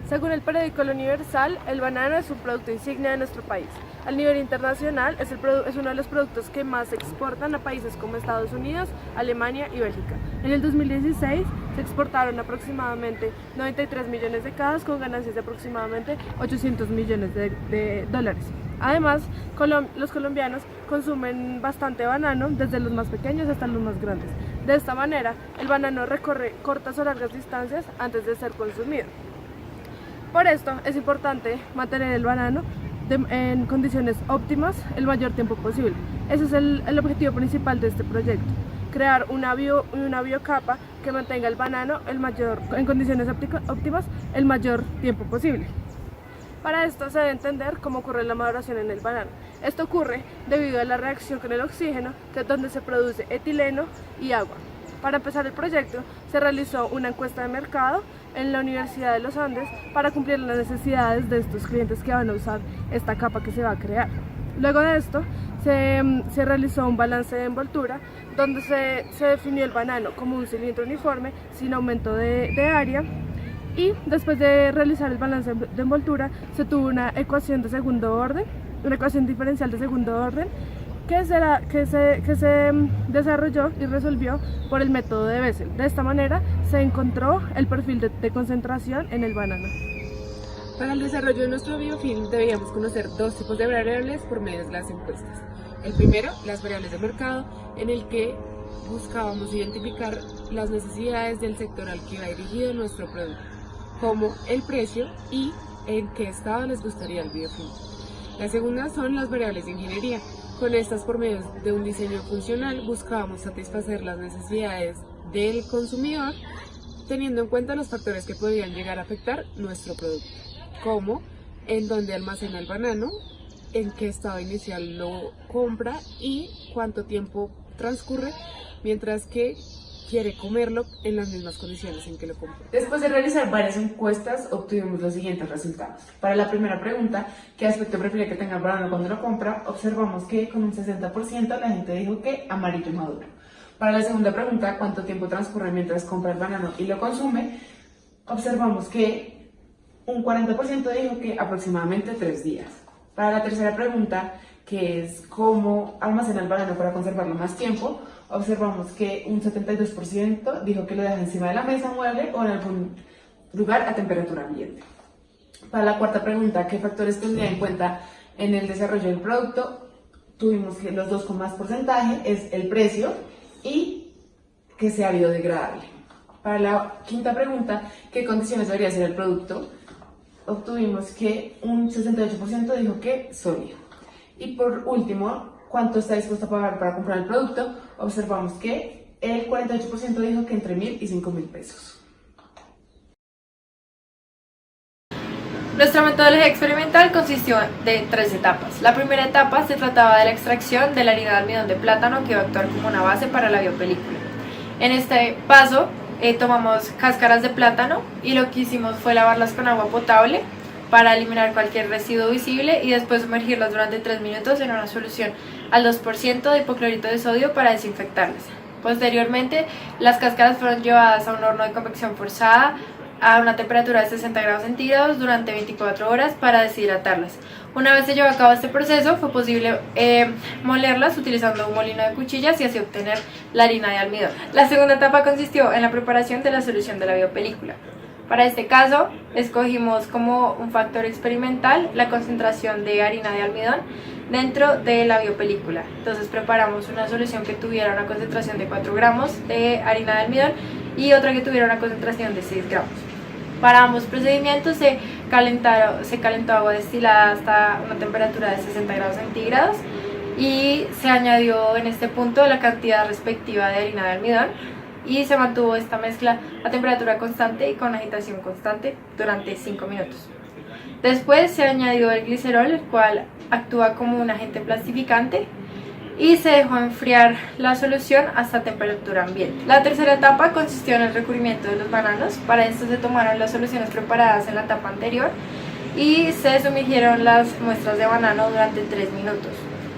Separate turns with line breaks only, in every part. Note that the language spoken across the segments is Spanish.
Según el periódico El Universal, el banano es un producto insignia de nuestro país. A nivel internacional es uno de los productos que más se exportan a países como Estados Unidos, Alemania y Bélgica. En el 2016 se exportaron aproximadamente 93 millones de cajas con ganancias de aproximadamente 800 millones de dólares. Además, los colombianos consumen bastante banano, desde los más pequeños hasta los más grandes. De esta manera, el banano recorre cortas o largas distancias antes de ser consumido. Por esto es importante mantener el banano en condiciones óptimas el mayor tiempo posible. Ese es el objetivo principal de este proyecto: crear una biocapa que mantenga el banano en condiciones óptimas el mayor tiempo posible. Para esto se debe entender cómo ocurre la maduración en el banano. Esto ocurre debido a la reacción con el oxígeno, que es donde se produce etileno y agua. Para empezar el proyecto, se realizó una encuesta de mercado en la Universidad de los Andes para cumplir las necesidades de estos clientes que van a usar esta capa que se va a crear. Luego de esto, se realizó un balance de envoltura, donde se definió el banano como un cilindro uniforme sin aumento de área. Y después de realizar el balance de envoltura, se tuvo una ecuación de segundo orden, una ecuación diferencial de segundo orden, que se desarrolló y resolvió por el método de Bessel. De esta manera se encontró el perfil de concentración en el banano.
Para el desarrollo de nuestro biofilm debíamos conocer dos tipos de variables por medio de las encuestas. El primero, las variables de mercado, en el que buscábamos identificar las necesidades del sector al que va dirigido nuestro producto, como el precio y en qué estado les gustaría el biofilm. La segunda son las variables de ingeniería. Con estas, por medio de un diseño funcional, buscábamos satisfacer las necesidades del consumidor, teniendo en cuenta los factores que podrían llegar a afectar nuestro producto, como en dónde almacena el banano, en qué estado inicial lo compra y cuánto tiempo transcurre mientras que quiere comerlo en las mismas condiciones en que lo compra.
Después de realizar varias encuestas, obtuvimos los siguientes resultados. Para la primera pregunta, ¿qué aspecto prefiere que tenga el banano cuando lo compra?, observamos que con un 60% la gente dijo que amarillo maduro. Para la segunda pregunta, ¿cuánto tiempo transcurre mientras compra el banano y lo consume?, observamos que un 40% dijo que aproximadamente 3 días. Para la tercera pregunta, que es cómo almacena el banano para conservarlo más tiempo, observamos que un 72% dijo que lo deja encima de la mesa, mueble o en algún lugar a temperatura ambiente. Para la cuarta pregunta, ¿qué factores tendría en cuenta en el desarrollo del producto?, tuvimos que los dos con más porcentaje es el precio y que sea biodegradable. Para la quinta pregunta, ¿qué condiciones debería ser el producto?, obtuvimos que un 68% dijo que sólido. Y por último, ¿cuánto está dispuesto a pagar para comprar el producto?, observamos que el 48% dijo que entre 1.000 y 5.000 pesos.
Nuestra metodología experimental consistió de 3 etapas. La primera etapa se trataba de la extracción de la harina de almidón de plátano, que iba a actuar como una base para la biopelícula. En este paso tomamos cáscaras de plátano y lo que hicimos fue lavarlas con agua potable para eliminar cualquier residuo visible y después sumergirlas durante 3 minutos en una solución al 2% de hipoclorito de sodio para desinfectarlas. Posteriormente, las cáscaras fueron llevadas a un horno de convección forzada a una temperatura de 60 grados centígrados durante 24 horas para deshidratarlas. Una vez se llevó a cabo este proceso, fue posible molerlas utilizando un molino de cuchillas y así obtener la harina de almidón. La segunda etapa consistió en la preparación de la solución de la biopelícula. Para este caso, escogimos como un factor experimental la concentración de harina de almidón dentro de la biopelícula. Entonces preparamos una solución que tuviera una concentración de 4 gramos de harina de almidón y otra que tuviera una concentración de 6 gramos. Para ambos procedimientos se calentó agua destilada hasta una temperatura de 60 grados centígrados y se añadió en este punto la cantidad respectiva de harina de almidón y se mantuvo esta mezcla a temperatura constante y con agitación constante durante 5 minutos. Después se añadió el glicerol, el cual actúa como un agente plastificante, y se dejó enfriar la solución hasta temperatura ambiente. La tercera etapa consistió en el recubrimiento de los bananos. Para esto se tomaron las soluciones preparadas en la etapa anterior y se sumergieron las muestras de banano durante 3 minutos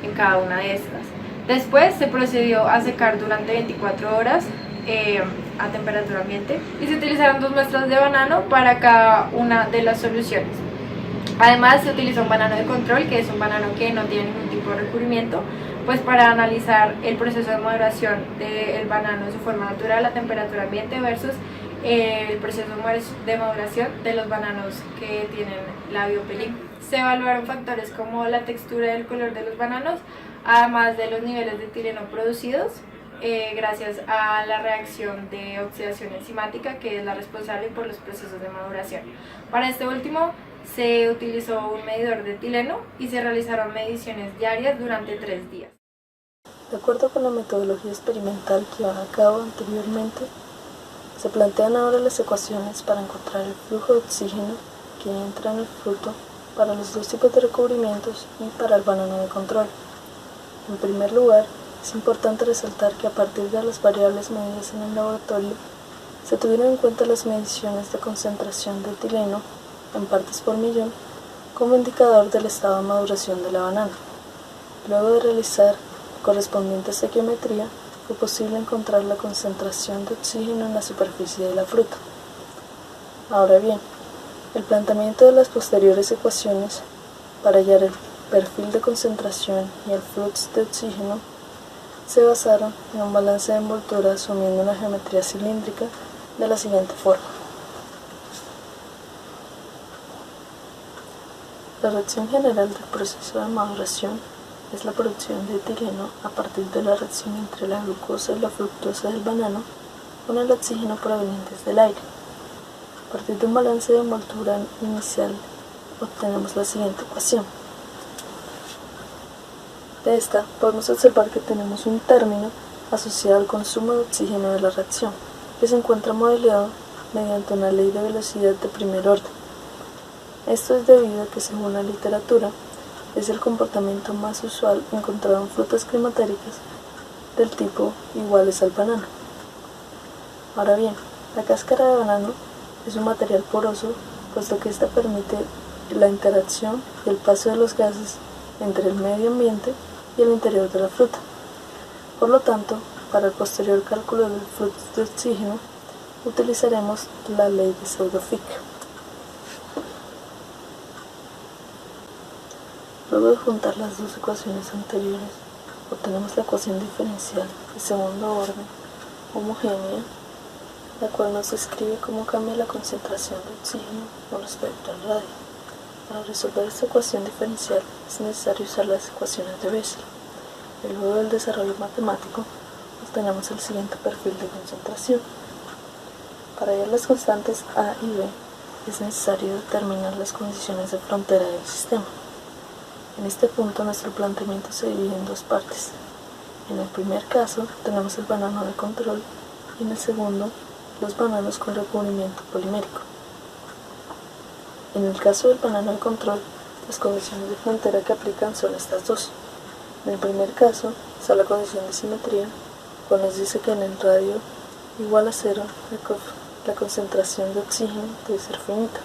en cada una de estas. Después se procedió a secar durante 24 horas a temperatura ambiente y se utilizaron 2 muestras de banano para cada una de las soluciones. Además se utilizó un banano de control, que es un banano que no tiene ningún tipo de recubrimiento, pues para analizar el proceso de maduración del banano en su forma natural a temperatura ambiente versus el proceso de maduración de los bananos que tienen la biopelícula. Se evaluaron factores como la textura y el color de los bananos, además de los niveles de etileno producidos, gracias a la reacción de oxidación enzimática, que es la responsable por los procesos de maduración. Para este último se utilizó un medidor de etileno y se realizaron mediciones diarias durante 3 días.
De acuerdo con la metodología experimental que llevaba a cabo anteriormente, se plantean ahora las ecuaciones para encontrar el flujo de oxígeno que entra en el fruto para los 2 tipos de recubrimientos y para el banano de control. En primer lugar, es importante resaltar que a partir de las variables medidas en el laboratorio, se tuvieron en cuenta las mediciones de concentración de etileno en partes por millón como indicador del estado de maduración de la banana. Luego de realizar la correspondiente estequiometría, fue posible encontrar la concentración de oxígeno en la superficie de la fruta. Ahora bien, el planteamiento de las posteriores ecuaciones para hallar el perfil de concentración y el flux de oxígeno se basaron en un balance de envoltura asumiendo una geometría cilíndrica de la siguiente forma. La reacción general del proceso de maduración es la producción de etileno a partir de la reacción entre la glucosa y la fructosa del banano con el oxígeno provenientes del aire. A partir de un balance de envoltura inicial obtenemos la siguiente ecuación. De esta podemos observar que tenemos un término asociado al consumo de oxígeno de la reacción, que se encuentra modelado mediante una ley de velocidad de primer orden. Esto es debido a que, según la literatura, es el comportamiento más usual encontrado en frutas climatéricas del tipo iguales al banano. Ahora bien, la cáscara de banano es un material poroso, puesto que ésta permite la interacción y el paso de los gases entre el medio ambiente y el interior de la fruta. Por lo tanto, para el posterior cálculo del flux de oxígeno, utilizaremos la ley de Pseudo-Fick. Luego de juntar las 2 ecuaciones anteriores, obtenemos la ecuación diferencial de segundo orden homogénea, la cual nos describe cómo cambia la concentración de oxígeno con respecto al radio. Para resolver esta ecuación diferencial es necesario usar las ecuaciones de Bessel. Y luego del desarrollo matemático, obtenemos el siguiente perfil de concentración. Para hallar las constantes A y B, es necesario determinar las condiciones de frontera del sistema. En este punto nuestro planteamiento se divide en 2 partes. En el primer caso tenemos el banano de control y en el segundo los bananos con recubrimiento polimérico. En el caso del banano de control, las condiciones de frontera que aplican son estas 2. En el primer caso está la condición de simetría, cual nos dice que en el radio igual a 0 la concentración de oxígeno debe ser finita.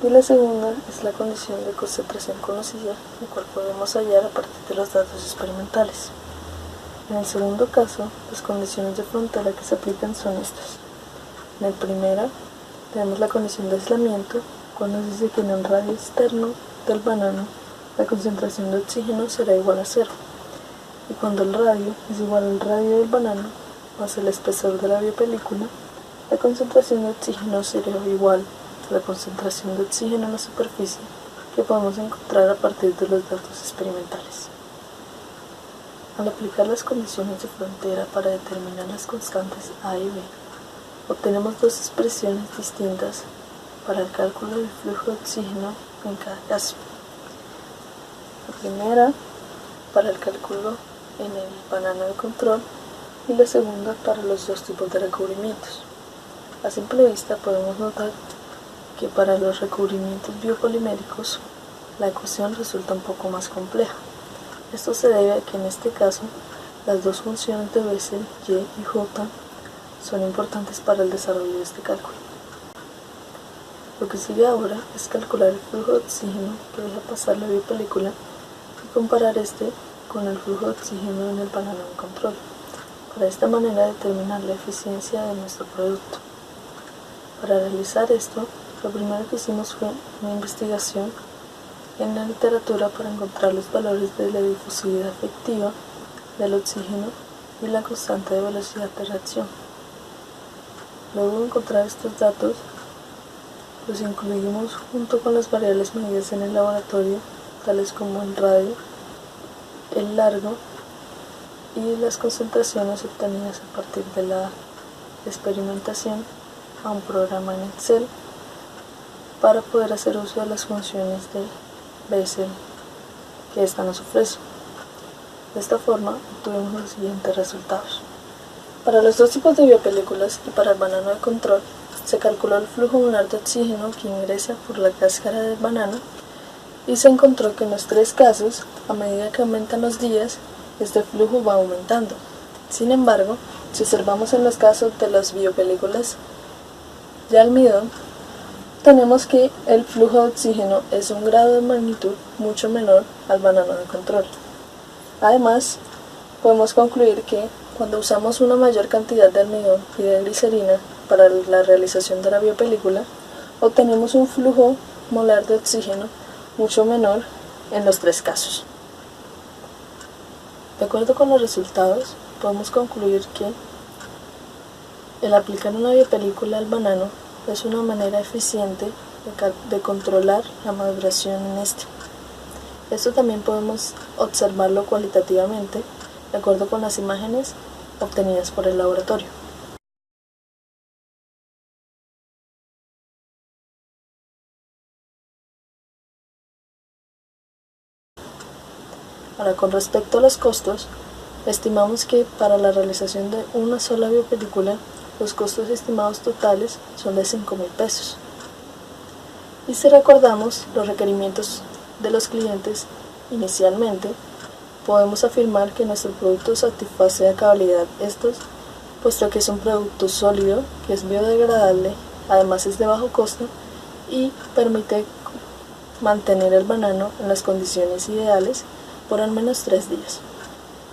Y la segunda es la condición de concentración conocida, la cual podemos hallar a partir de los datos experimentales. En el segundo caso, las condiciones de frontera que se aplican son estas. En el primero, tenemos la condición de aislamiento, cual nos dice que en el radio externo del banano la concentración de oxígeno será igual a 0. Y cuando el radio es igual al radio del banano, más el espesor de la biopelícula, la concentración de oxígeno será igual la concentración de oxígeno en la superficie que podemos encontrar a partir de los datos experimentales. Al aplicar las condiciones de frontera para determinar las constantes A y B, obtenemos 2 expresiones distintas para el cálculo del flujo de oxígeno en cada caso. La primera para el cálculo en el banano de control y la segunda para los 2 tipos de recubrimientos. A simple vista podemos notar que para los recubrimientos biopoliméricos la ecuación resulta un poco más compleja. Esto se debe a que en este caso las 2 funciones de Bessel, y y j, son importantes para el desarrollo de este cálculo. Lo que sigue ahora es calcular el flujo de oxígeno que deja pasar la biopelícula y comparar este con el flujo de oxígeno en el banano de control, para de esta manera determinar la eficiencia de nuestro producto. Para realizar esto, lo primero que hicimos fue una investigación en la literatura para encontrar los valores de la difusividad efectiva del oxígeno y la constante de velocidad de reacción. Luego de encontrar estos datos, los incluimos junto con las variables medidas en el laboratorio, tales como el radio, el largo y las concentraciones obtenidas a partir de la experimentación, a un programa en Excel para poder hacer uso de las funciones de Bessel que ésta nos ofrece. De esta forma obtuvimos los siguientes resultados. Para los dos tipos de biopelículas y para el banano de control, se calculó el flujo molar de oxígeno que ingresa por la cáscara del banano y se encontró que en los tres casos, a medida que aumentan los días, este flujo va aumentando. Sin embargo, si observamos en los casos de las biopelículas de almidón, tenemos que el flujo de oxígeno es un grado de magnitud mucho menor al banano de control. Además, podemos concluir que cuando usamos una mayor cantidad de almidón y de glicerina para la realización de la biopelícula, obtenemos un flujo molar de oxígeno mucho menor en los tres casos. De acuerdo con los resultados, podemos concluir que el aplicar una biopelícula al banano es una manera eficiente de controlar la maduración en este. Esto también podemos observarlo cualitativamente de acuerdo con las imágenes obtenidas por el laboratorio. Ahora, con respecto a los costos, estimamos que para la realización de una sola biopelícula, los costos estimados totales son de 5.000 pesos. Y si recordamos los requerimientos de los clientes inicialmente, podemos afirmar que nuestro producto satisface a cabalidad estos, puesto que es un producto sólido, que es biodegradable, además es de bajo costo y permite mantener el banano en las condiciones ideales por al menos 3 días.